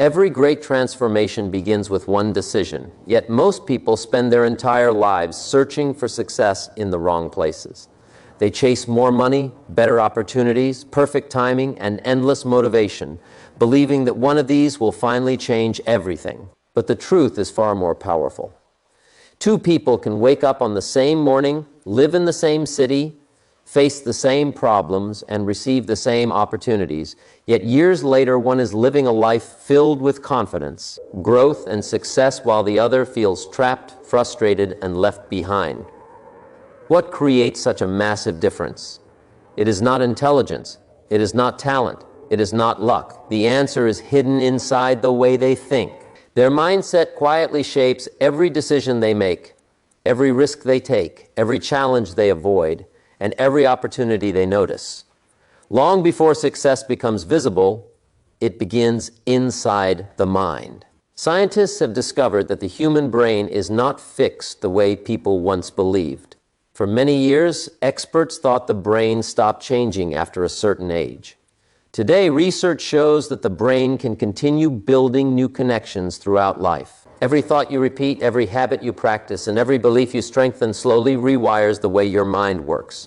Every great transformation begins with one decision, yet most people spend their entire lives searching for success in the wrong places. They chase more money, better opportunities, perfect timing, and endless motivation, believing that one of these will finally change everything. But the truth is far more powerful. Two people can wake up on the same morning, live in the same city, face the same problems, and receive the same opportunities, yet years later one is living a life filled with confidence, growth, and success, while the other feels trapped, frustrated, and left behind. What creates such a massive difference? It is not intelligence. It is not talent. It is not luck. The answer is hidden inside the way they think. Their mindset quietly shapes every decision they make, every risk they take, every challenge they avoid, and every opportunity they notice. Long before success becomes visible, it begins inside the mind. Scientists have discovered that the human brain is not fixed the way people once believed. For many years, experts thought the brain stopped changing after a certain age. Today, research shows that the brain can continue building new connections throughout life. Every thought you repeat, every habit you practice, and every belief you strengthen slowly rewires the way your mind works.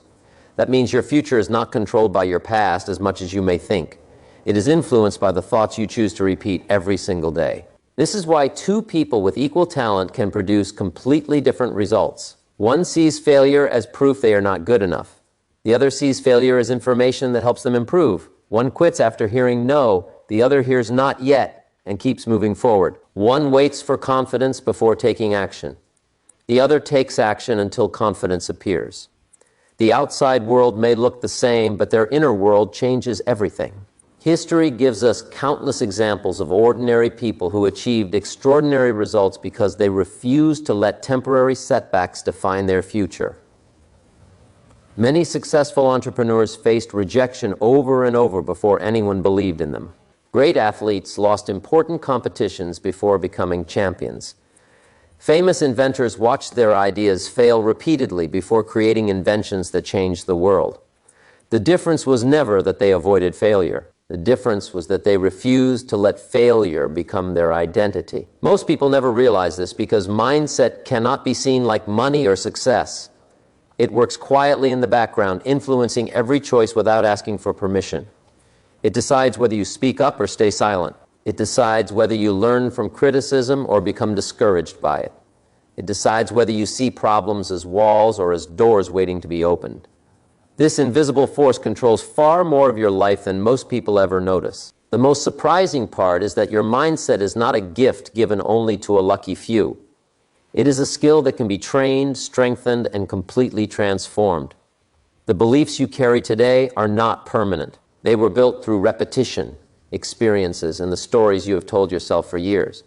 That means your future is not controlled by your past as much as you may think. It is influenced by the thoughts you choose to repeat every single day. This is why two people with equal talent can produce completely different results. One sees failure as proof they are not good enough. The other sees failure as information that helps them improve. One quits after hearing no, the other hears not yet and keeps moving forward. One waits for confidence before taking action. The other takes action until confidence appears. The outside world may look the same, but their inner world changes everything. History gives us countless examples of ordinary people who achieved extraordinary results because they refused to let temporary setbacks define their future. Many successful entrepreneurs faced rejection over and over before anyone believed in them. Great athletes lost important competitions before becoming champions. Famous inventors watched their ideas fail repeatedly before creating inventions that changed the world. The difference was never that they avoided failure. The difference was that they refused to let failure become their identity. Most people never realize this because mindset cannot be seen like money or success. It works quietly in the background, influencing every choice without asking for permission. It decides whether you speak up or stay silent. It decides whether you learn from criticism or become discouraged by it. It decides whether you see problems as walls or as doors waiting to be opened. This invisible force controls far more of your life than most people ever notice. The most surprising part is that your mindset is not a gift given only to a lucky few. It is a skill that can be trained, strengthened, and completely transformed. The beliefs you carry today are not permanent. They were built through repetition, experiences, and the stories you have told yourself for years.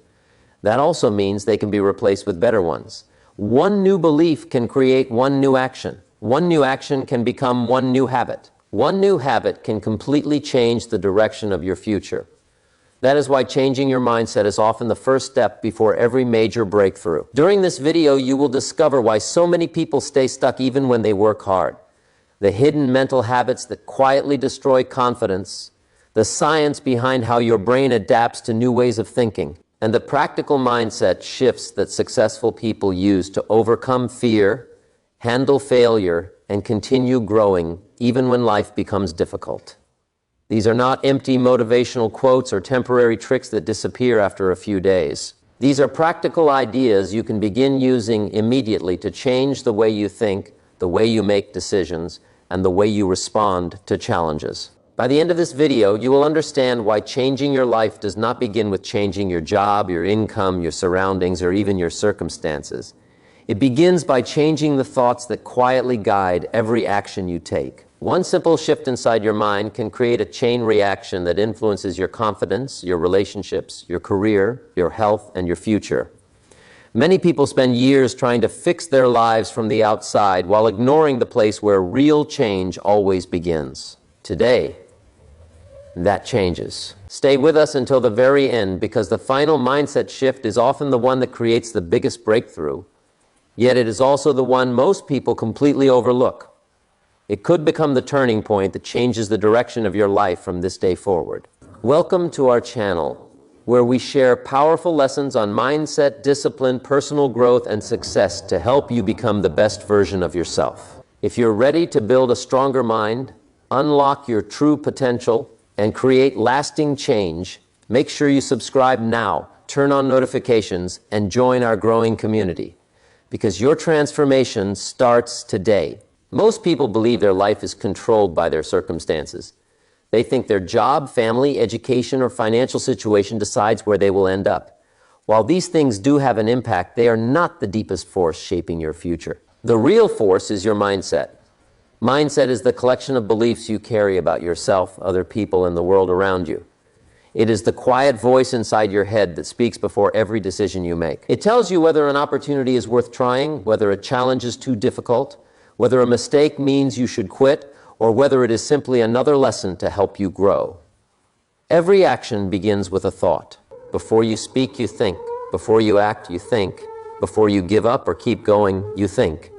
That also means they can be replaced with better ones. One new belief can create one new action. One new action can become one new habit. One new habit can completely change the direction of your future. That is why changing your mindset is often the first step before every major breakthrough. During this video, you will discover why so many people stay stuck even when they work hard. The hidden mental habits that quietly destroy confidence, the science behind how your brain adapts to new ways of thinking, and the practical mindset shifts that successful people use to overcome fear, handle failure, and continue growing even when life becomes difficult. These are not empty motivational quotes or temporary tricks that disappear after a few days. These are practical ideas you can begin using immediately to change the way you think, the way you make decisions, and the way you respond to challenges. By the end of this video, you will understand why changing your life does not begin with changing your job, your income, your surroundings, or even your circumstances. It begins by changing the thoughts that quietly guide every action you take. One simple shift inside your mind can create a chain reaction that influences your confidence, your relationships, your career, your health, and your future. Many people spend years trying to fix their lives from the outside while ignoring the place where real change always begins. Today, that changes. Stay with us until the very end because the final mindset shift is often the one that creates the biggest breakthrough. Yet it is also the one most people completely overlook. It could become the turning point that changes the direction of your life from this day forward. Welcome to our channel, where we share powerful lessons on mindset, discipline, personal growth, and success to help you become the best version of yourself. If you're ready to build a stronger mind, unlock your true potential, and create lasting change, make sure you subscribe now, turn on notifications, and join our growing community. Because your transformation starts today. Most people believe their life is controlled by their circumstances. They think their job, family, education, or financial situation decides where they will end up. While these things do have an impact, they are not the deepest force shaping your future. The real force is your mindset. Mindset is the collection of beliefs you carry about yourself, other people, and the world around you. It is the quiet voice inside your head that speaks before every decision you make. It tells you whether an opportunity is worth trying, whether a challenge is too difficult, whether a mistake means you should quit, or whether it is simply another lesson to help you grow. Every action begins with a thought. Before you speak, you think. Before you act, you think. Before you give up or keep going, you think.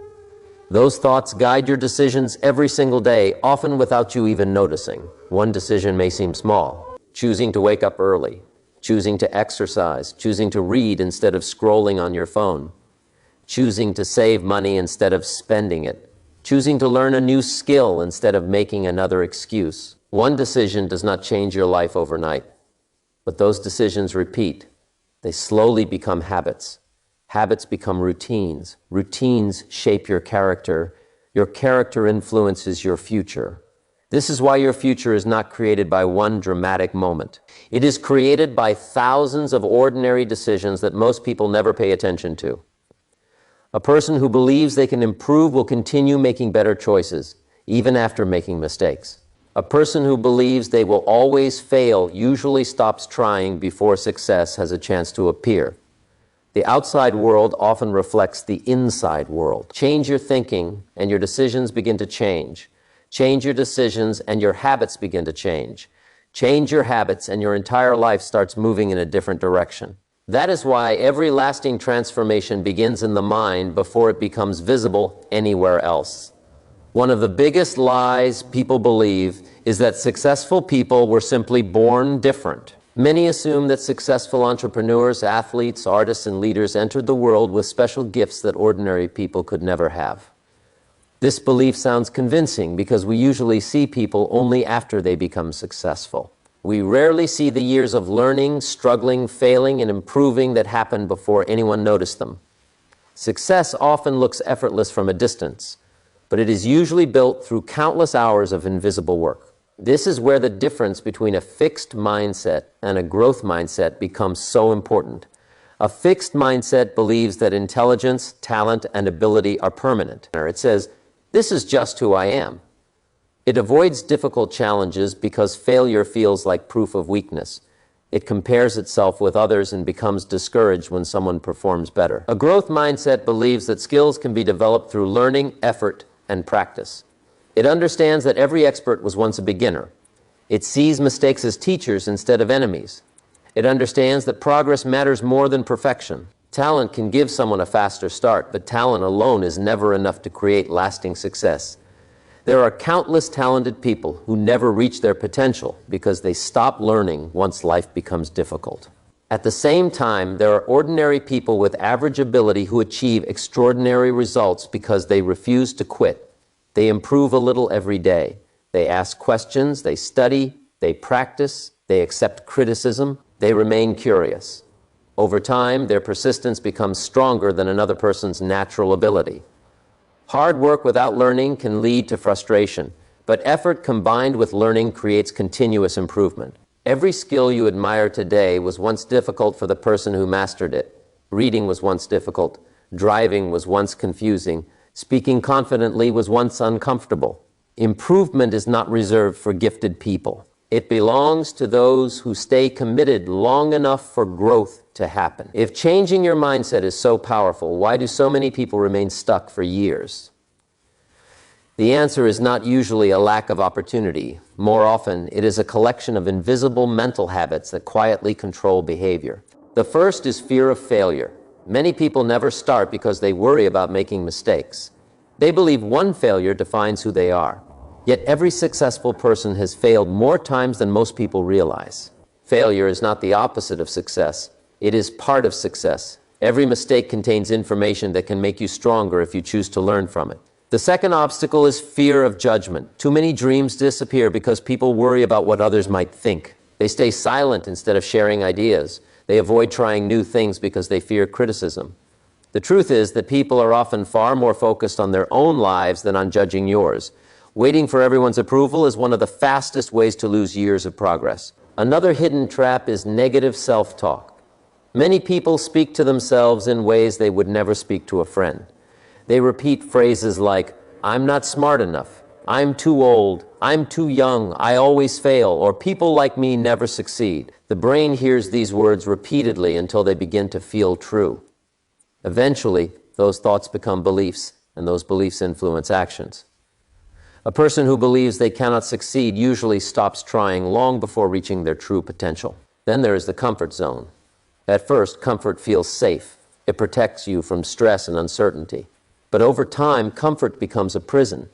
Those thoughts guide your decisions every single day, often without you even noticing. One decision may seem small. Choosing to wake up early, choosing to exercise, choosing to read instead of scrolling on your phone, choosing to save money instead of spending it, choosing to learn a new skill instead of making another excuse. One decision does not change your life overnight, but those decisions repeat. They slowly become habits. Habits become routines. Routines shape your character. Your character influences your future. This is why your future is not created by one dramatic moment. It is created by thousands of ordinary decisions that most people never pay attention to. A person who believes they can improve will continue making better choices, even after making mistakes. A person who believes they will always fail usually stops trying before success has a chance to appear. The outside world often reflects the inside world. Change your thinking, and your decisions begin to change. Change your decisions, and your habits begin to change. Change your habits, and your entire life starts moving in a different direction. That is why every lasting transformation begins in the mind before it becomes visible anywhere else. One of the biggest lies people believe is that successful people were simply born different. Many assume that successful entrepreneurs, athletes, artists, and leaders entered the world with special gifts that ordinary people could never have. This belief sounds convincing because we usually see people only after they become successful. We rarely see the years of learning, struggling, failing, and improving that happened before anyone noticed them. Success often looks effortless from a distance, but it is usually built through countless hours of invisible work. This is where the difference between a fixed mindset and a growth mindset becomes so important. A fixed mindset believes that intelligence, talent, and ability are permanent. It says, "This is just who I am." It avoids difficult challenges because failure feels like proof of weakness. It compares itself with others and becomes discouraged when someone performs better. A growth mindset believes that skills can be developed through learning, effort, and practice. It understands that every expert was once a beginner. It sees mistakes as teachers instead of enemies. It understands that progress matters more than perfection. Talent can give someone a faster start, but talent alone is never enough to create lasting success. There are countless talented people who never reach their potential because they stop learning once life becomes difficult. At the same time, there are ordinary people with average ability who achieve extraordinary results because they refuse to quit. They improve a little every day. They ask questions, they study, they practice, they accept criticism, they remain curious. Over time, their persistence becomes stronger than another person's natural ability. Hard work without learning can lead to frustration, but effort combined with learning creates continuous improvement. Every skill you admire today was once difficult for the person who mastered it. Reading was once difficult. Driving was once confusing. Speaking confidently was once uncomfortable. Improvement is not reserved for gifted people. It belongs to those who stay committed long enough for growth to happen. If changing your mindset is so powerful, why do so many people remain stuck for years? The answer is not usually a lack of opportunity. More often, it is a collection of invisible mental habits that quietly control behavior. The first is fear of failure. Many people never start because they worry about making mistakes. They believe one failure defines who they are. Yet every successful person has failed more times than most people realize. Failure is not the opposite of success. It is part of success. Every mistake contains information that can make you stronger if you choose to learn from it. The second obstacle is fear of judgment. Too many dreams disappear because people worry about what others might think. They stay silent instead of sharing ideas. They avoid trying new things because they fear criticism. The truth is that people are often far more focused on their own lives than on judging yours. Waiting for everyone's approval is one of the fastest ways to lose years of progress. Another hidden trap is negative self-talk. Many people speak to themselves in ways they would never speak to a friend. They repeat phrases like, "I'm not smart enough," "I'm too old," "I'm too young," "I always fail," or "people like me never succeed." The brain hears these words repeatedly until they begin to feel true. Eventually, those thoughts become beliefs, and those beliefs influence actions. A person who believes they cannot succeed usually stops trying long before reaching their true potential. Then there is the comfort zone. At first, comfort feels safe. It protects you from stress and uncertainty. But over time, comfort becomes a prison.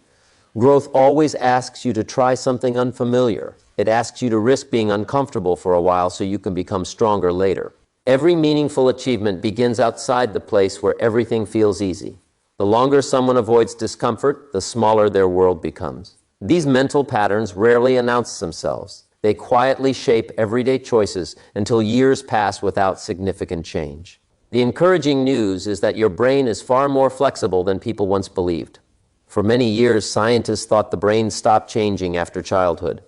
Growth always asks you to try something unfamiliar. It asks you to risk being uncomfortable for a while so you can become stronger later. Every meaningful achievement begins outside the place where everything feels easy. The longer someone avoids discomfort, the smaller their world becomes. These mental patterns rarely announce themselves. They quietly shape everyday choices until years pass without significant change. The encouraging news is that your brain is far more flexible than people once believed. For many years, scientists thought the brain stopped changing after childhood.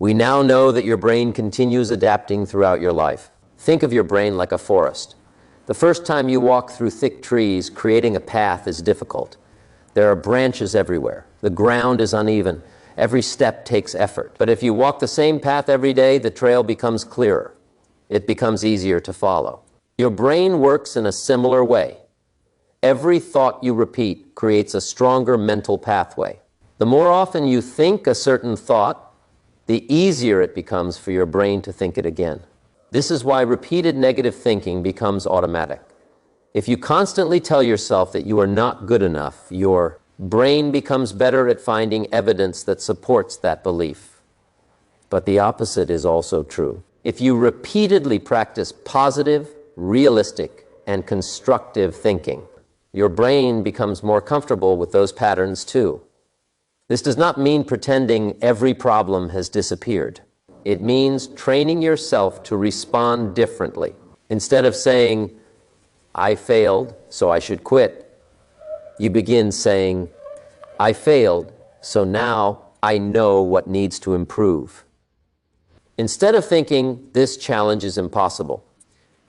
We now know that your brain continues adapting throughout your life. Think of your brain like a forest. The first time you walk through thick trees, creating a path is difficult. There are branches everywhere. The ground is uneven. Every step takes effort. But if you walk the same path every day, the trail becomes clearer. It becomes easier to follow. Your brain works in a similar way. Every thought you repeat creates a stronger mental pathway. The more often you think a certain thought, the easier it becomes for your brain to think it again. This is why repeated negative thinking becomes automatic. If you constantly tell yourself that you are not good enough, your brain becomes better at finding evidence that supports that belief. But the opposite is also true. If you repeatedly practice positive, realistic, and constructive thinking, your brain becomes more comfortable with those patterns too. This does not mean pretending every problem has disappeared. It means training yourself to respond differently. Instead of saying, "I failed, so I should quit," you begin saying, "I failed, so now I know what needs to improve." Instead of thinking, "This challenge is impossible,"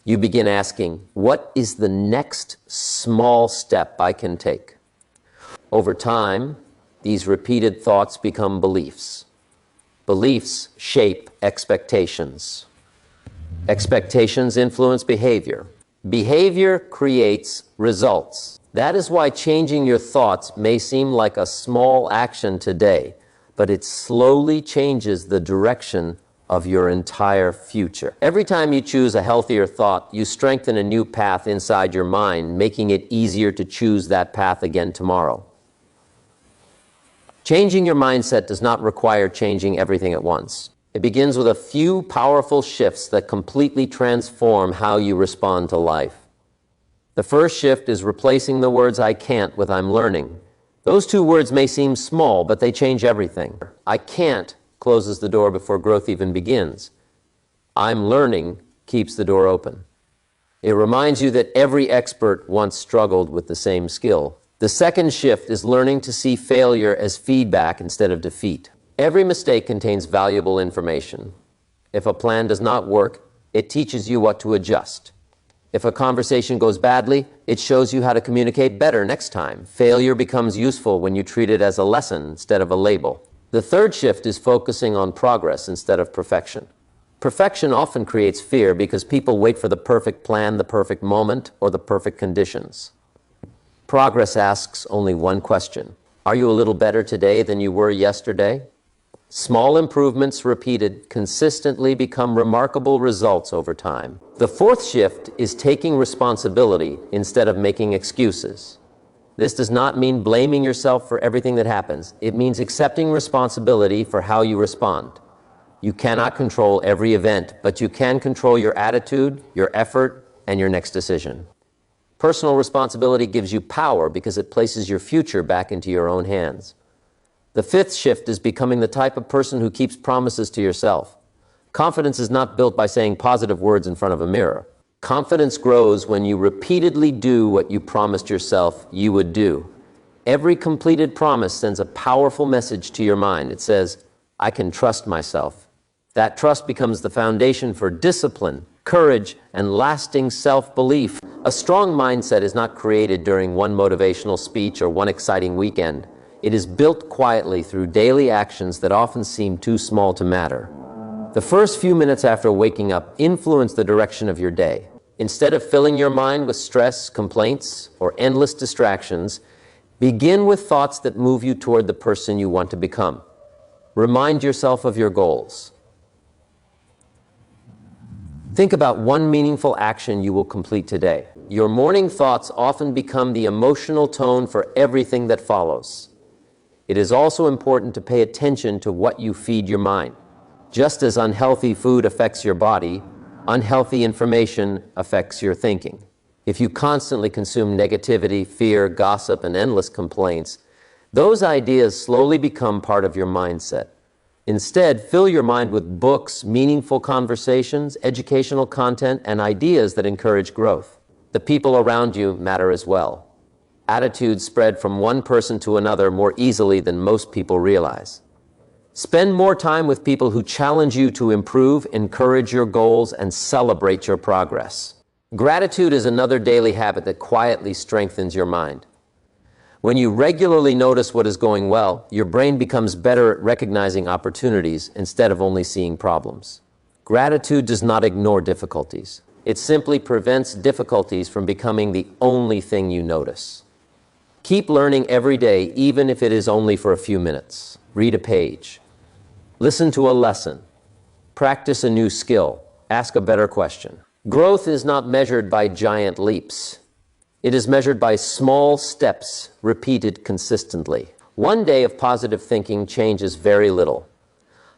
you begin asking, "What is the next small step I can take?" Over time, these repeated thoughts become beliefs. Beliefs shape expectations. Expectations influence behavior. Behavior creates results. That is why changing your thoughts may seem like a small action today, but it slowly changes the direction of your entire future. Every time you choose a healthier thought, you strengthen a new path inside your mind, making it easier to choose that path again tomorrow. Changing your mindset does not require changing everything at once. It begins with a few powerful shifts that completely transform how you respond to life. The first shift is replacing the words "I can't" with "I'm learning." Those two words may seem small, but they change everything. "I can't" closes the door before growth even begins. "I'm learning" keeps the door open. It reminds you that every expert once struggled with the same skill. The second shift is learning to see failure as feedback instead of defeat. Every mistake contains valuable information. If a plan does not work, it teaches you what to adjust. If a conversation goes badly, it shows you how to communicate better next time. Failure becomes useful when you treat it as a lesson instead of a label. The third shift is focusing on progress instead of perfection. Perfection often creates fear because people wait for the perfect plan, the perfect moment, or the perfect conditions. Progress asks only one question. Are you a little better today than you were yesterday? Small improvements repeated consistently become remarkable results over time. The fourth shift is taking responsibility instead of making excuses. This does not mean blaming yourself for everything that happens. It means accepting responsibility for how you respond. You cannot control every event, but you can control your attitude, your effort, and your next decision. Personal responsibility gives you power because it places your future back into your own hands. The fifth shift is becoming the type of person who keeps promises to yourself. Confidence is not built by saying positive words in front of a mirror. Confidence grows when you repeatedly do what you promised yourself you would do. Every completed promise sends a powerful message to your mind. It says, I can trust myself. That trust becomes the foundation for discipline, courage, and lasting self-belief. A strong mindset is not created during one motivational speech or one exciting weekend. It is built quietly through daily actions that often seem too small to matter. The first few minutes after waking up influence the direction of your day. Instead of filling your mind with stress, complaints, or endless distractions, begin with thoughts that move you toward the person you want to become. Remind yourself of your goals. Think about one meaningful action you will complete today. Your morning thoughts often become the emotional tone for everything that follows. It is also important to pay attention to what you feed your mind. Just as unhealthy food affects your body, unhealthy information affects your thinking. If you constantly consume negativity, fear, gossip, and endless complaints, those ideas slowly become part of your mindset. Instead, fill your mind with books, meaningful conversations, educational content, and ideas that encourage growth. The people around you matter as well. Attitudes spread from one person to another more easily than most people realize. Spend more time with people who challenge you to improve, encourage your goals, and celebrate your progress. Gratitude is another daily habit that quietly strengthens your mind. When you regularly notice what is going well, your brain becomes better at recognizing opportunities instead of only seeing problems. Gratitude does not ignore difficulties. It simply prevents difficulties from becoming the only thing you notice. Keep learning every day, even if it is only for a few minutes. Read a page. Listen to a lesson. Practice a new skill. Ask a better question. Growth is not measured by giant leaps. It is measured by small steps repeated consistently. One day of positive thinking changes very little.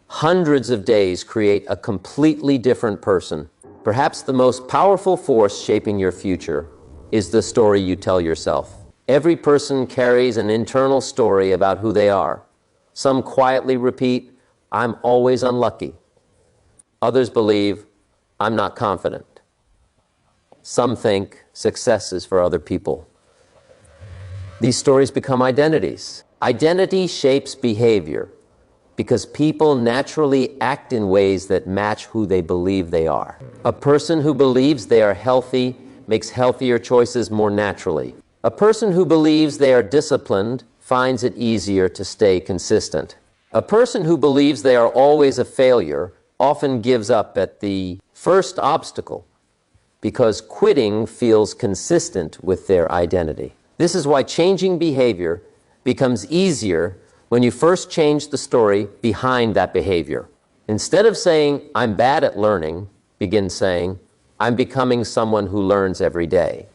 Hundreds of days create a completely different person. Perhaps the most powerful force shaping your future is the story you tell yourself. Every person carries an internal story about who they are. Some quietly repeat, I'm always unlucky. Others believe, I'm not confident. Some think success is for other people. These stories become identities. Identity shapes behavior because people naturally act in ways that match who they believe they are. A person who believes they are healthy makes healthier choices more naturally. A person who believes they are disciplined finds it easier to stay consistent. A person who believes they are always a failure often gives up at the first obstacle, because quitting feels consistent with their identity. This is why changing behavior becomes easier when you first change the story behind that behavior. Instead of saying, I'm bad at learning, begin saying, I'm becoming someone who learns every day.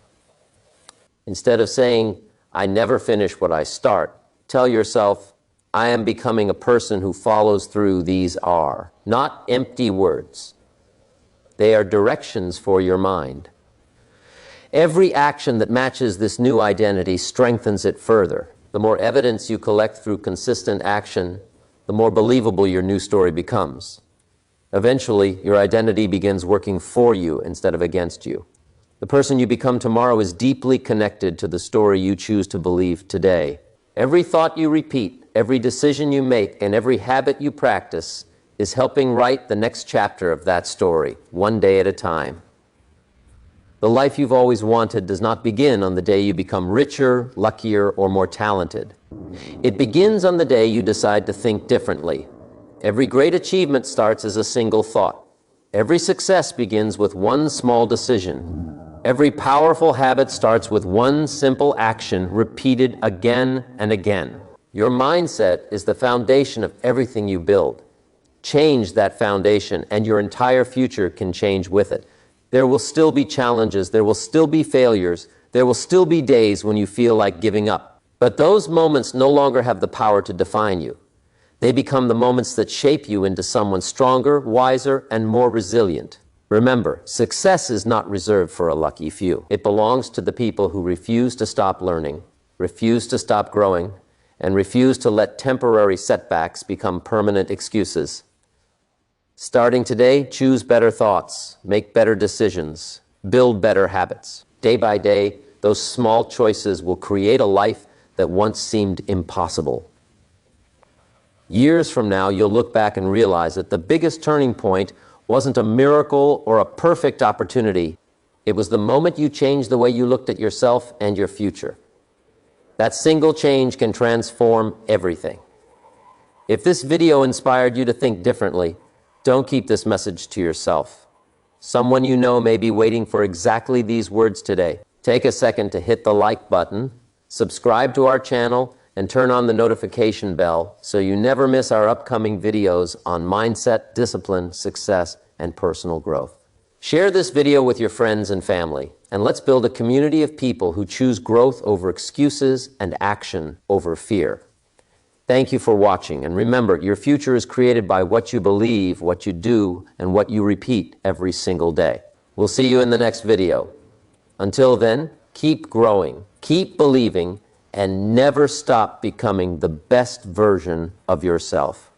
Instead of saying, I never finish what I start, tell yourself, I am becoming a person who follows through. These are not empty words. They are directions for your mind. Every action that matches this new identity strengthens it further. The more evidence you collect through consistent action, the more believable your new story becomes. Eventually, your identity begins working for you instead of against you. The person you become tomorrow is deeply connected to the story you choose to believe today. Every thought you repeat, every decision you make, and every habit you practice is helping write the next chapter of that story, one day at a time. The life you've always wanted does not begin on the day you become richer, luckier, or more talented. It begins on the day you decide to think differently. Every great achievement starts as a single thought. Every success begins with one small decision. Every powerful habit starts with one simple action repeated again and again. Your mindset is the foundation of everything you build. Change that foundation, and your entire future can change with it. There will still be challenges, there will still be failures, there will still be days when you feel like giving up. But those moments no longer have the power to define you. They become the moments that shape you into someone stronger, wiser, and more resilient. Remember, success is not reserved for a lucky few. It belongs to the people who refuse to stop learning, refuse to stop growing, and refuse to let temporary setbacks become permanent excuses. Starting today, choose better thoughts, make better decisions, build better habits. Day by day, those small choices will create a life that once seemed impossible. Years from now, you'll look back and realize that the biggest turning point wasn't a miracle or a perfect opportunity. It was the moment you changed the way you looked at yourself and your future. That single change can transform everything. If this video inspired you to think differently, don't keep this message to yourself. Someone you know may be waiting for exactly these words today. Take a second to hit the like button, subscribe to our channel, and turn on the notification bell so you never miss our upcoming videos on mindset, discipline, success, and personal growth. Share this video with your friends and family, and let's build a community of people who choose growth over excuses and action over fear. Thank you for watching, and remember, your future is created by what you believe, what you do, and what you repeat every single day. We'll see you in the next video. Until then, keep growing, keep believing, and never stop becoming the best version of yourself.